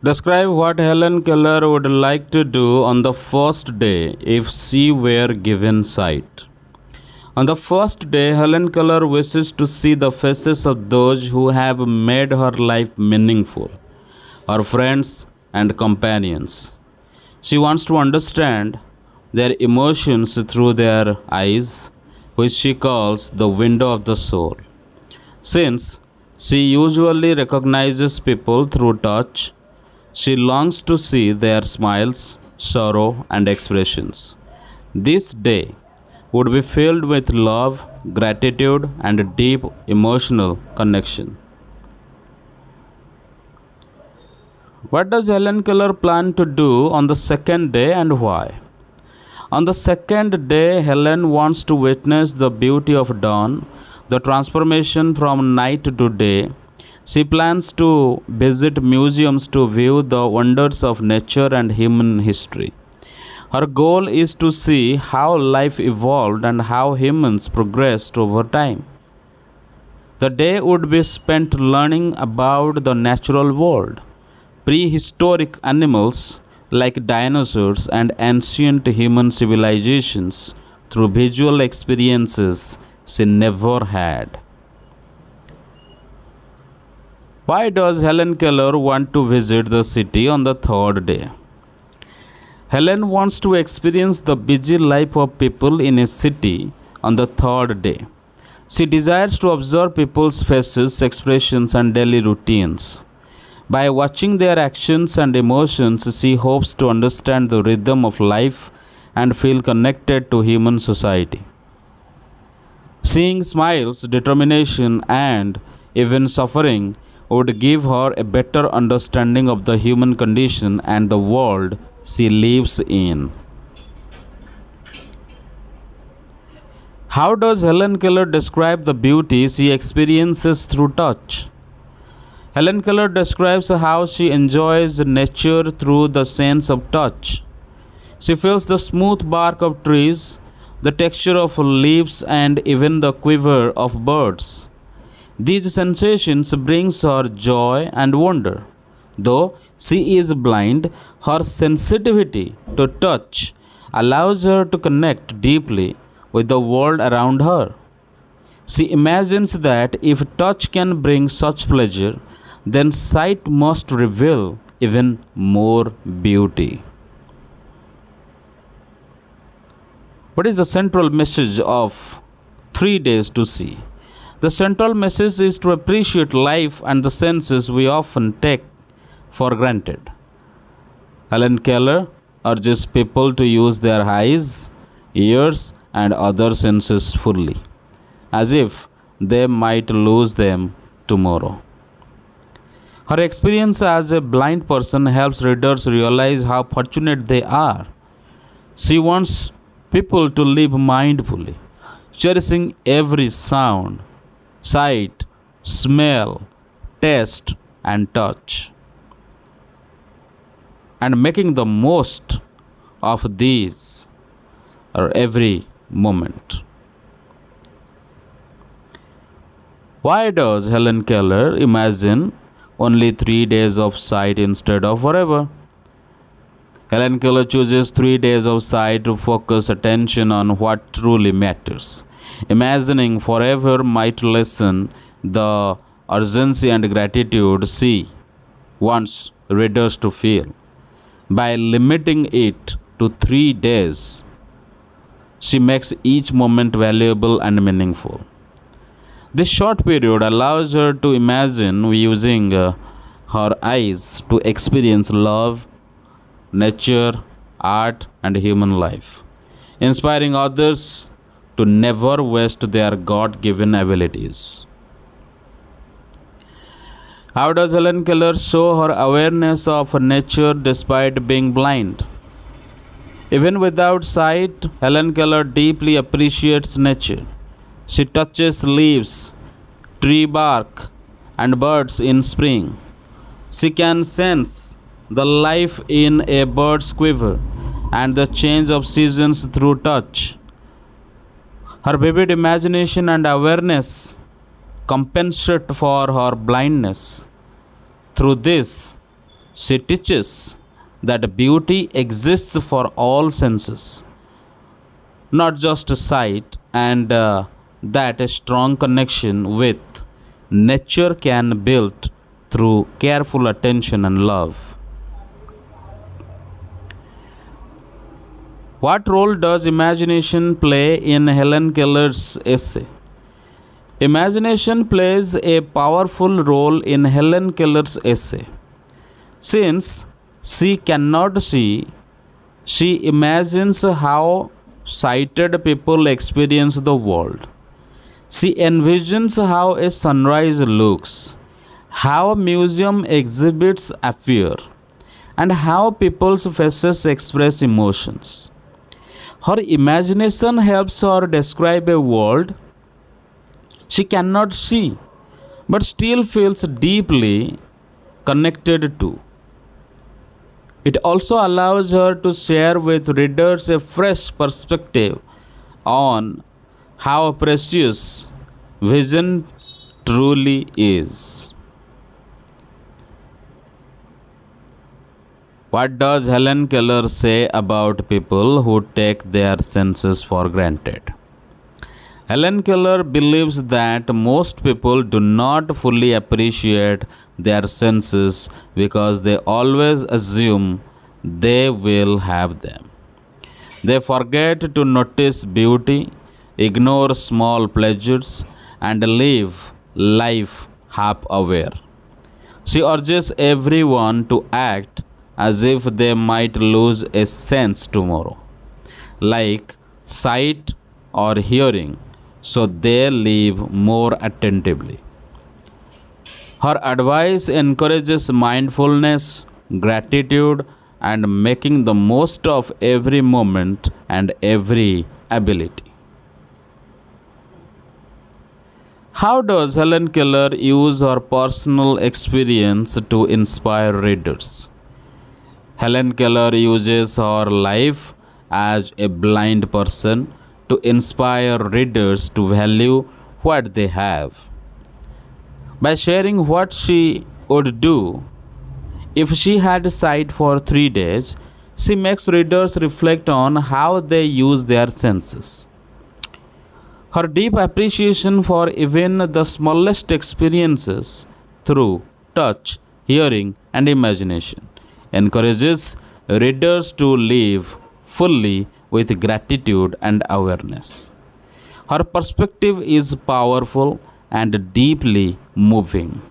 Describe what Helen Keller would like to do on the first day if she were given sight. On the first day, Helen Keller wishes to see the faces of those who have made her life meaningful, her friends and companions. She wants to understand their emotions through their eyes, which she calls the window of the soul. Since she usually recognizes people through touch, she longs to see their smiles, sorrow, and expressions. This day would be filled with love, gratitude, and deep emotional connection. What does Helen Keller plan to do on the second day and why? On the second day, Helen wants to witness the beauty of dawn, the transformation from night to day. She plans to visit museums to view the wonders of nature and human history. Her goal is to see how life evolved and how humans progressed over time. The day would be spent learning about the natural world, prehistoric animals like dinosaurs, and ancient human civilizations through visual experiences she never had. Why does Helen Keller want to visit the city on the third day? Helen wants to experience the busy life of people in a city on the third day. She desires to observe people's faces, expressions, and daily routines. By watching their actions and emotions, she hopes to understand the rhythm of life and feel connected to human society. Seeing smiles, determination, and even suffering would give her a better understanding of the human condition and the world she lives in. How does Helen Keller describe the beauty she experiences through touch? Helen Keller describes how she enjoys nature through the sense of touch. She feels the smooth bark of trees, the texture of leaves, and even the quiver of birds. These sensations brings her joy and wonder. Though she is blind, her sensitivity to touch allows her to connect deeply with the world around her. She imagines that if touch can bring such pleasure, then sight must reveal even more beauty. What is the central message of 3 days to see? The central message is to appreciate life and the senses we often take for granted. Helen Keller urges people to use their eyes, ears, and other senses fully, as if they might lose them tomorrow. Her experience as a blind person helps readers realize how fortunate they are. She wants people to live mindfully, cherishing every sound, sight, smell, taste, and touch, and making the most of these or every moment. Why does Helen Keller imagine only 3 days of sight instead of forever? Helen Keller chooses 3 days of sight to focus attention on what truly matters. Imagining forever might lessen the urgency and gratitude she wants readers to feel. By limiting it to 3 days, she makes each moment valuable and meaningful. This short period allows her to imagine using her eyes to experience love, nature, art, and human life, inspiring others to never waste their God given abilities. How does Helen Keller show her awareness of nature despite being blind? Even without sight, Helen Keller deeply appreciates nature. She touches leaves, tree bark, and birds in spring. She can sense the life in a bird's quiver and the change of seasons through touch. Her vivid imagination and awareness compensate for her blindness. Through this, She teaches that beauty exists for all senses, not just sight, and that a strong connection with nature can build through careful attention and love. What role does imagination play in Helen Keller's essay? Imagination plays a powerful role in Helen Keller's essay. Since she cannot see, she imagines how sighted people experience the world. She envisions how a sunrise looks, how a museum exhibits appear, and how people's faces express emotions. Her imagination helps her describe a world she cannot see but still feels deeply connected to. It also allows her to share with readers a fresh perspective on how precious vision truly is. What does Helen Keller say about people who take their senses for granted? Helen Keller believes that most people do not fully appreciate their senses because they always assume they will have them. They forget to notice beauty, ignore small pleasures, and live life half aware. She urges everyone to act as if they might lose a sense tomorrow, like sight or hearing, so they live more attentively. Her advice encourages mindfulness, gratitude, and making the most of every moment and every ability. How does Helen Keller use her personal experience to inspire readers? Helen Keller uses her life as a blind person to inspire readers to value what they have. By sharing what she would do if she had sight for 3 days, she makes readers reflect on how they use their senses. Her deep appreciation for even the smallest experiences through touch, hearing, and imagination encourages readers to live fully with gratitude and awareness. Her perspective is powerful and deeply moving.